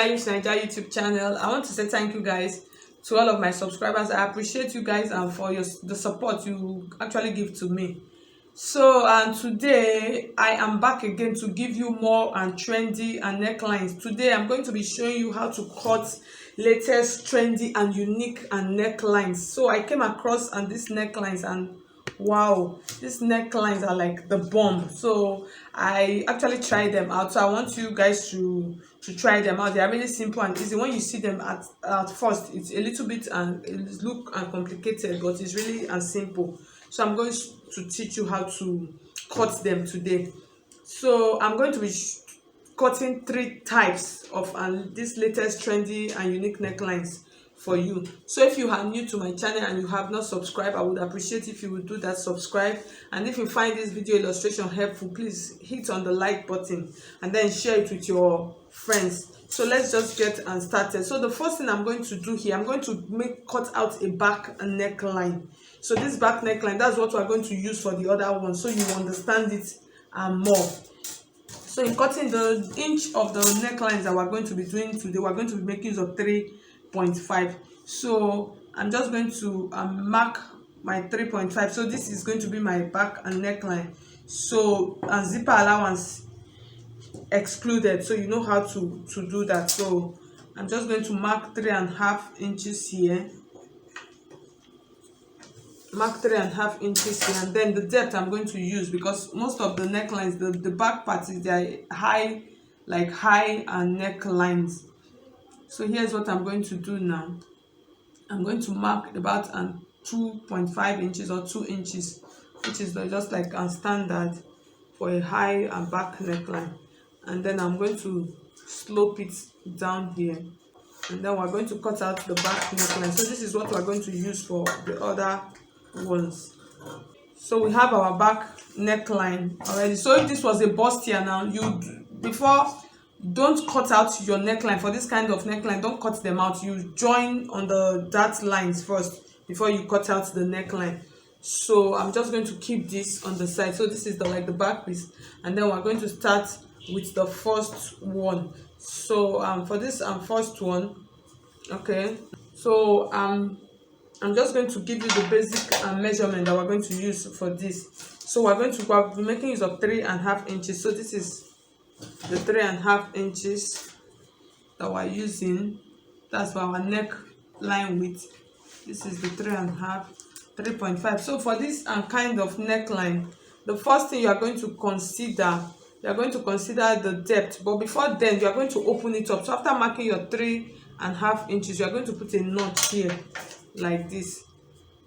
Stylish Naija YouTube channel. I want to say thank you guys to all of my subscribers. I appreciate you guys and for the support you actually give to me. So and today I am back again to give you more and trendy and necklines. Today I'm going to be showing you how to cut latest trendy and unique and necklines. So I came across and these necklines, and wow, these necklines are like the bomb. So I actually tried them out, so I want you guys to try them out. They are really simple and easy. When you see them at first, it's a little bit and it look complicated, but it's really and simple. So I'm going to teach you how to cut them today. So I'm going to be cutting 3 types of this latest trendy and unique necklines for you. So if you are new to my channel and you have not subscribed, I would appreciate if you would do that, subscribe. And if you find this video illustration helpful, please hit on the like button and then share it with your friends. So let's just get started. So the first thing I'm going to do here, I'm going to cut out a back neckline. So this back neckline, that's what we're going to use for the other one, so you understand it more. So in cutting the inch of the necklines that we're going to be doing today, we're going to be making use of 3.5. So I'm just going to mark my 3.5. So this is going to be my back and neckline. So and zipper allowance excluded, so you know how to do that. So I'm just going to mark 3.5 inches here. Mark 3.5 inches here, and then the depth I'm going to use, because most of the necklines, the back part is their high, like high and necklines. So here's what I'm going to do now. I'm going to mark about 2.5 inches or 2 inches, which is just like a standard for a high and back neckline. And then I'm going to slope it down here, and then we're going to cut out the back neckline. So this is what we're going to use for the other ones. So we have our back neckline already. So if this was a bust here now, don't cut out your neckline. For this kind of neckline, don't cut them out. You join on the dart lines first before you cut out the neckline. So I'm just going to keep this on the side. So this is the back piece, and then we're going to start with the first one. So for this first one, okay, so I'm just going to give you the basic measurement that we're going to use for this. So we'll be making use of 3.5 inches. So this is the 3.5 inches that we're using. That's for our neckline width. This is the 3.5. So for this kind of neckline, the first thing you are going to consider, the depth. But before then, you are going to open it up. So after marking your 3.5 inches, you are going to put a notch here like this.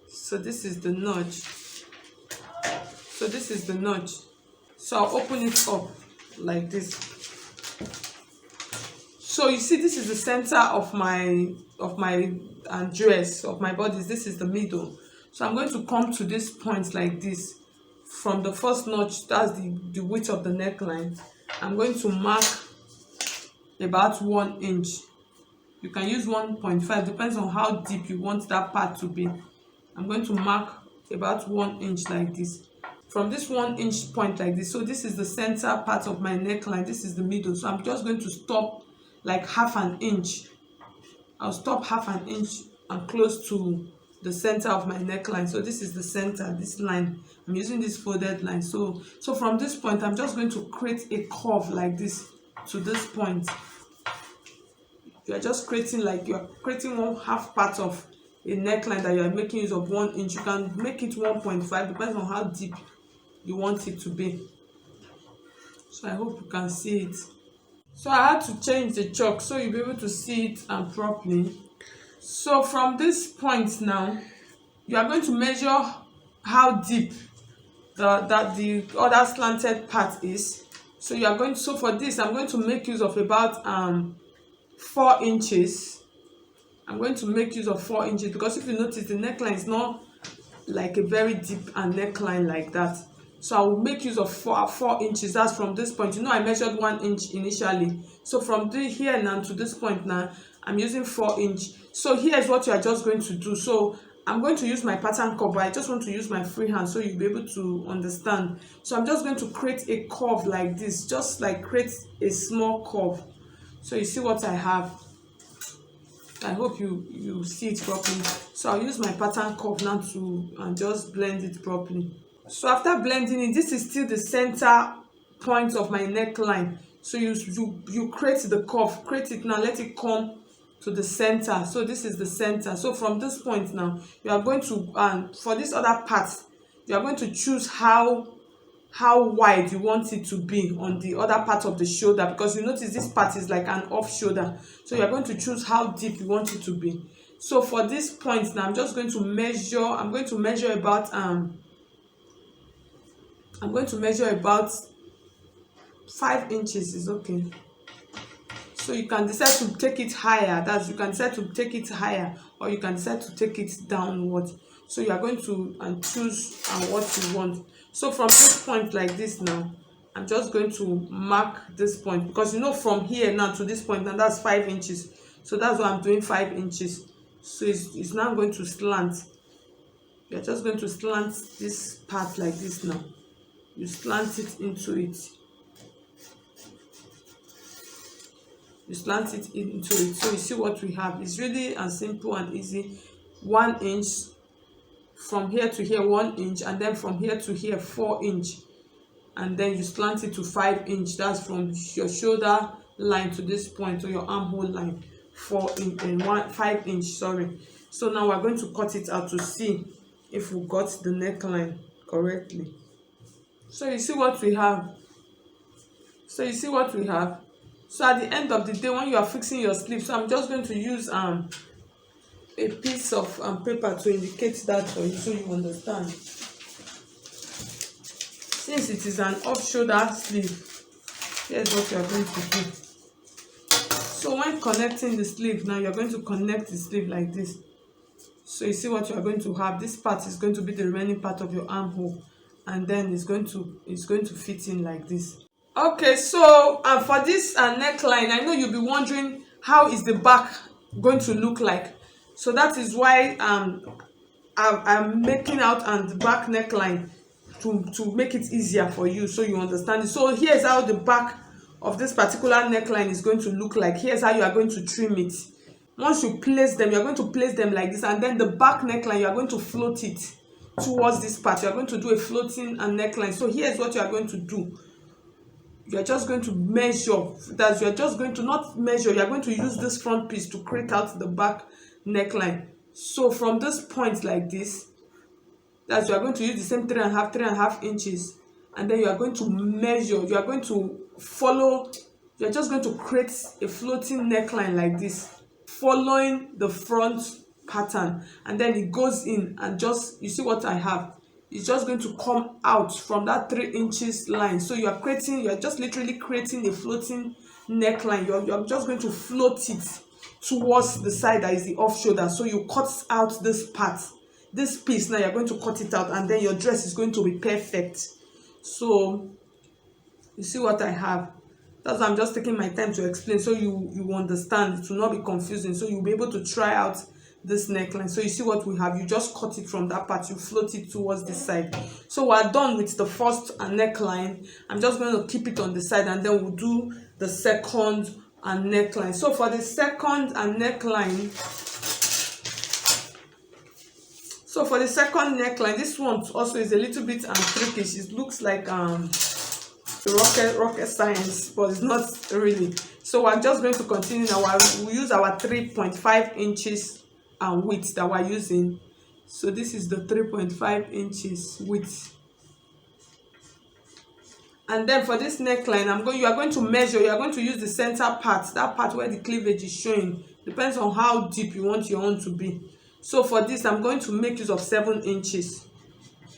So this is the notch. So I'll open it up like this. So you see, this is the center of my dress, of my bodice. This is the middle. So I'm going to come to this point like this. From the first notch, that's the width of the neckline. I'm going to mark about 1 inch. You can use 1.5, depends on how deep you want that part to be. I'm going to mark about 1 inch like this. From this 1 inch point like this, so this is the center part of my neckline, this is the middle. So I'm just going to stop like half an inch. I'll stop half an inch and close to the center of my neckline. So this is the center, this line. I'm using this folded line. So from this point, I'm just going to create a curve like this to this point. You are just creating one half part of a neckline that you are making use of 1 inch. You can make it 1.5, depends on how deep you want it to be. So I hope you can see it. So I had to change the chalk so you'll be able to see it properly. So from this point now, you are going to measure how deep the other slanted part is. So you are going to, so for this, I'm going to make use of about 4 inches. I'm going to make use of 4 inches because if you notice, the neckline is not like a very deep neckline like that. So I will make use of 4 inches. That's from this point. You know, I measured 1 inch initially. So from here now to this point now, I'm using 4 inch. So here's what you are just going to do. So I'm going to use my pattern curve, but I just want to use my free hand so you'll be able to understand. So I'm just going to create a curve like this, just like create a small curve. So you see what I have. I hope you see it properly. So I'll use my pattern curve now to and just blend it properly. So after blending it, this is still the center point of my neckline. So you create the curve, create it now, let it come to the center. So this is the center. So from this point now, you are going to, and for this other part, you are going to choose how wide you want it to be on the other part of the shoulder, because you notice this part is like an off shoulder. So you're going to choose how deep you want it to be. So for this point now, I'm just going to measure. I'm going to measure about 5 inches is okay. So you can decide to take it higher. You can decide to take it higher, or you can decide to take it downward. So you are going to choose what you want. So from this point like this now, I'm just going to mark this point, because you know from here now to this point now, that's 5 inches. So that's why I'm doing 5 inches. So it's now going to slant. You're just going to slant this part like this now. You slant it into it. You slant it into it. So you see what we have. It's really as simple and easy. 1 inch from here to here, 1 inch, and then from here to here 4 inch, and then you slant it to 5 inch. That's from your shoulder line to this point, to your armhole line, 5 inch, sorry. So now we're going to cut it out to see if we got the neckline correctly. So you see what we have. So at the end of the day, when you are fixing your sleeve, so I'm just going to use a piece of paper to indicate that for you, so you understand. Since it is an off shoulder sleeve, here's what you are going to do. So when connecting the sleeve now, you're going to connect the sleeve like this. So you see what you are going to have. This part is going to be the remaining part of your armhole, and then it's going to fit in like this. Okay, so for this neckline, I know you'll be wondering how is the back going to look like. So that is why I'm making out the back neckline to make it easier for you, so you understand it. So here's how the back of this particular neckline is going to look like. Here's how you are going to trim it. Once you place them, you're going to place them like this, and then the back neckline, you are going to float it towards this part. You are going to do a floating neckline. So here's what you are going to do. You are just going to measure. That you are just going to not measure. You are going to use this front piece to create out the back neckline. So from this point like this, that you are going to use the same 3.5 inches, and then you are going to measure. You are going to follow. You are just going to create a floating neckline like this, following the front pattern, and then it goes in, and just, you see what I have, it's just going to come out from that 3 inches line. So you are just literally creating a floating neckline. You're just going to float it towards the side that is the off shoulder. So you cut out this part, this piece. Now you're going to cut it out, and then your dress is going to be perfect. So you see what I have. That's why I'm just taking my time to explain, so you understand. It will not be confusing, so you'll be able to try out this neckline. So you see what we have. You just cut it from that part, you float it towards this side. So we're done with the first neckline. I'm just going to keep it on the side, and then we'll do the second neckline. So for the second neckline, this one also is a little bit tricky. It looks like rocket science, but it's not really. So we're just going to continue now. We'll use our 3.5 inches width that we're using. So this is the 3.5 inches width, and then for this neckline, you are going to measure. You are going to use the center part, that part where the cleavage is showing. Depends on how deep you want your own to be. So for this, I'm going to make use of 7 inches.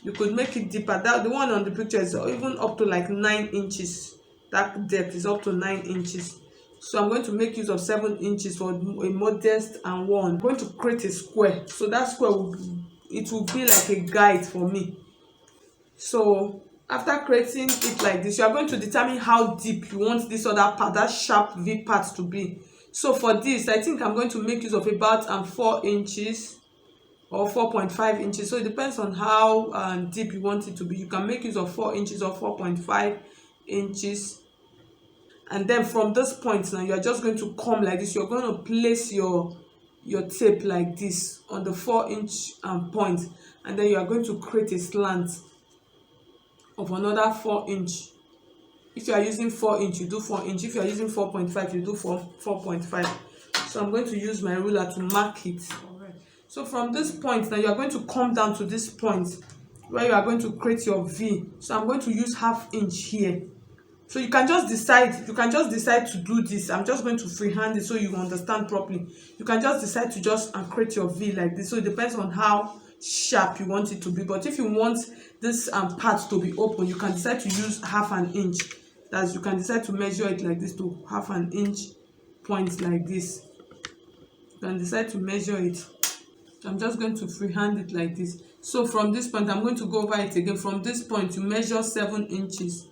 You could make it deeper. The one on the picture is even up to like 9 inches. That depth is up to 9 inches. So I'm going to make use of 7 inches for a modest one. I'm going to create a square. So that square will be like a guide for me. So after creating it like this, you are going to determine how deep you want this other part, that sharp V part, to be. So for this, I think I'm going to make use of about 4 inches or 4.5 inches. So it depends on how deep you want it to be. You can make use of 4 inches or 4.5 inches. And then from this point now, you're just going to come like this. You're going to place your tape like this on the 4-inch point, and then you are going to create a slant of another 4-inch. If you are using 4-inch, you do 4-inch. If you are using 4.5, you do 4.5. So I'm going to use my ruler to mark it. So from this point now, you are going to come down to this point where you are going to create your V. So I'm going to use 1/2 inch here. So you can just decide to do this. I'm just going to freehand it so you understand properly. You can just decide to just create your V like this. So it depends on how sharp you want it to be. But if you want this part to be open, you can decide to use 1/2 inch. That's, you can decide to measure it like this to 1/2 inch point like this. You can decide to measure it. I'm just going to freehand it like this. So from this point, I'm going to go over it again. From this point, you measure 7 inches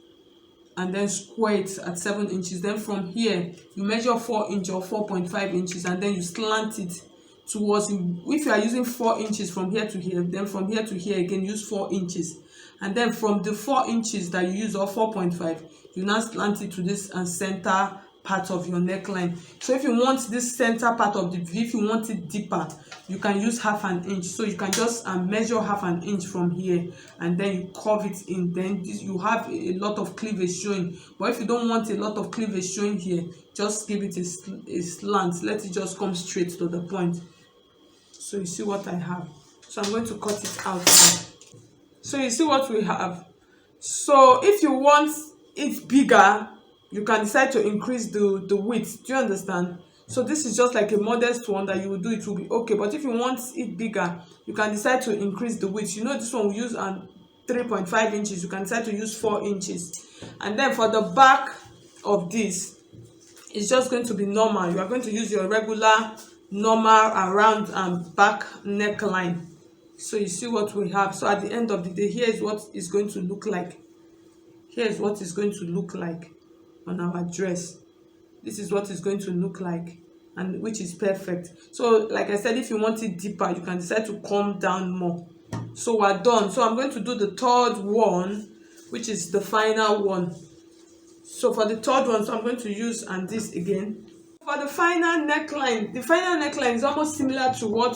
and then square it at 7 inches. Then from here, you measure 4 inch or 4.5 inches, and then you slant it towards, if you are using 4 inches from here to here, then from here to here again, use 4 inches. And then from the 4 inches that you use, or 4.5, you now slant it to this center part of your neckline. So if you want this center part of the V, if you want it deeper, you can use 1/2 inch. So you can just measure 1/2 inch from here, and then you curve it in. Then you have a lot of cleavage showing. But if you don't want a lot of cleavage showing here, just give it a slant. Let it just come straight to the point. So you see what I have. So I'm going to cut it out now. So you see what we have. So if you want it bigger, you can decide to increase the width. Do you understand? So this is just like a modest one that you will do, it will be okay. But if you want it bigger, you can decide to increase the width. You know, this one we use 3.5 inches. You can decide to use 4 inches. And then for the back of this, it's just going to be normal. You are going to use your regular normal around back neckline. So you see what we have. So at the end of the day, here is what it's going to look like. Here is what it's going to look like on our dress. This is what it's going to look like, and which is perfect. So like I said, if you want it deeper, you can decide to come down more. So we're done. So I'm going to do the third one, which is the final one. So for the third one, so I'm going to use this again. For the final neckline is almost similar to what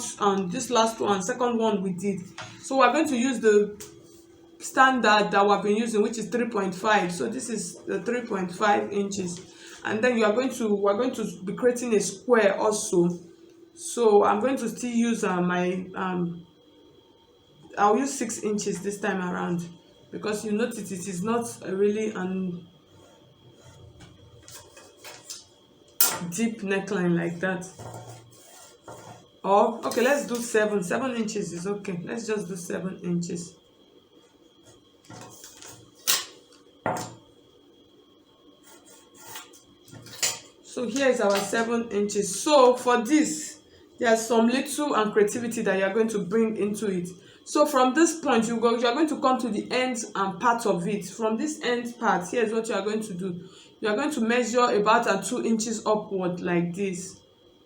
this last one, second one we did. So we're going to use the standard that we've been using, which is 3.5. So this is the 3.5 inches. And then we're going to be creating a square also. So I'm going to still use I'll use 6 inches this time around, because you notice it is not a really deep neckline like that. Or okay, let's do 7 inches is okay. Let's just do 7 inches. So here is our 7 inches. So for this, there's some little creativity that you're going to bring into it. So from this point, you're going to come to the end and part of it. From this end part, here's what you are going to do. You are going to measure about 2 inches upward like this,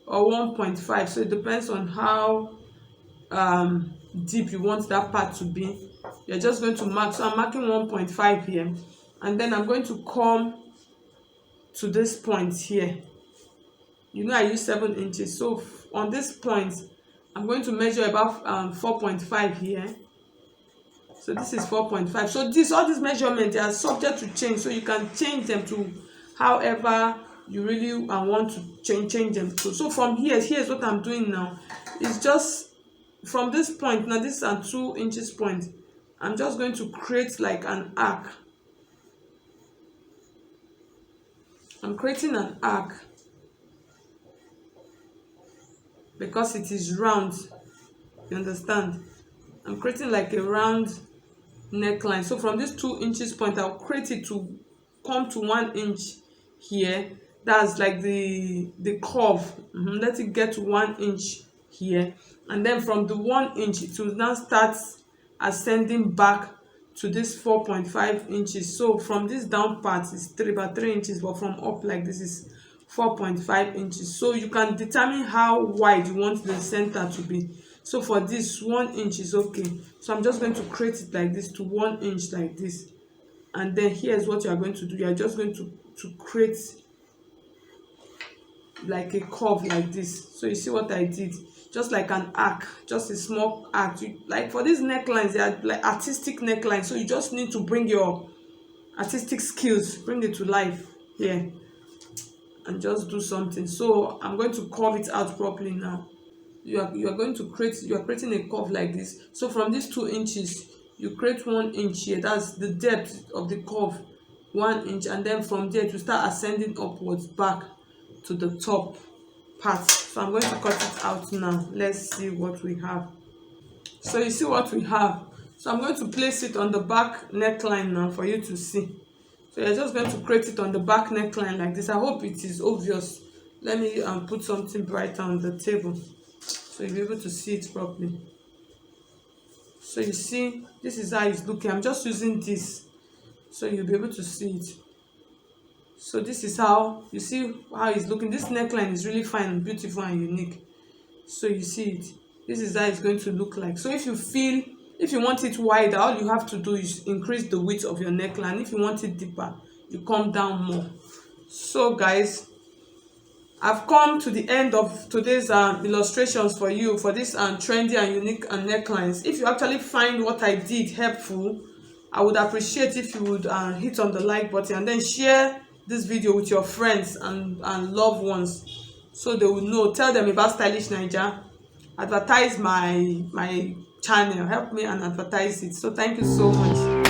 or 1.5. So it depends on how deep you want that part to be. You're just going to mark. So I'm marking 1.5 here, and then I'm going to come to this point here. You know I use 7 inches. So on this point, I'm going to measure about 4.5 here. So this is 4.5. So all these measurements are subject to change. So you can change them to however you really want to change them to. So from here's what I'm doing now. It's just from this point. Now this is a 2 inches point. I'm just going to create like an arc. I'm creating an arc because it is round. You understand? I'm creating like a round neckline. So from this 2 inches point, I'll create it to come to 1 inch here. That's like the curve. Let it get to 1 inch here, and then from the 1 inch it will now start ascending back to this 4.5 inches. So from this down part is about 3 inches, but from up like this is 4.5 inches. So you can determine how wide you want the center to be. So for this, 1 inch is okay. So I'm just going to create it like this to 1 inch like this. And then here's what you are going to do. You are just going to create like a curve like this. So you see what I did, just like an arc, just a small arc. Like for these necklines, they are like artistic necklines, so you just need to bring your artistic skills, bring it to life here, and just do something. So I'm going to curve it out properly now. You are going to create, you are creating a curve like this. So from these 2 inches, you create 1 inch here, that's the depth of the curve, 1 inch, and then from there to start ascending upwards back to the top part. So I'm going to cut it out now. Let's see what we have. So you see what we have. So I'm going to place it on the back neckline now for you to see. So you're just going to create it on the back neckline like this. I hope it is obvious. Let me put something brighter on the table so you'll be able to see it properly. So you see, this is how it's looking. I'm just using this so you'll be able to see it. So this is how you see how it's looking. This neckline is really fine, beautiful, and unique. So you see it. This is how it's going to look like. So if you want it wider, all you have to do is increase the width of your neckline. If you want it deeper, you come down more. So guys, I've come to the end of today's illustrations for you for this trendy and unique necklines. If you actually find what I did helpful, I would appreciate if you would hit on the like button and then share this video with your friends and loved ones so they will know. Tell them about Stylish Naija. Advertise my channel. Help me and advertise it. So thank you so much.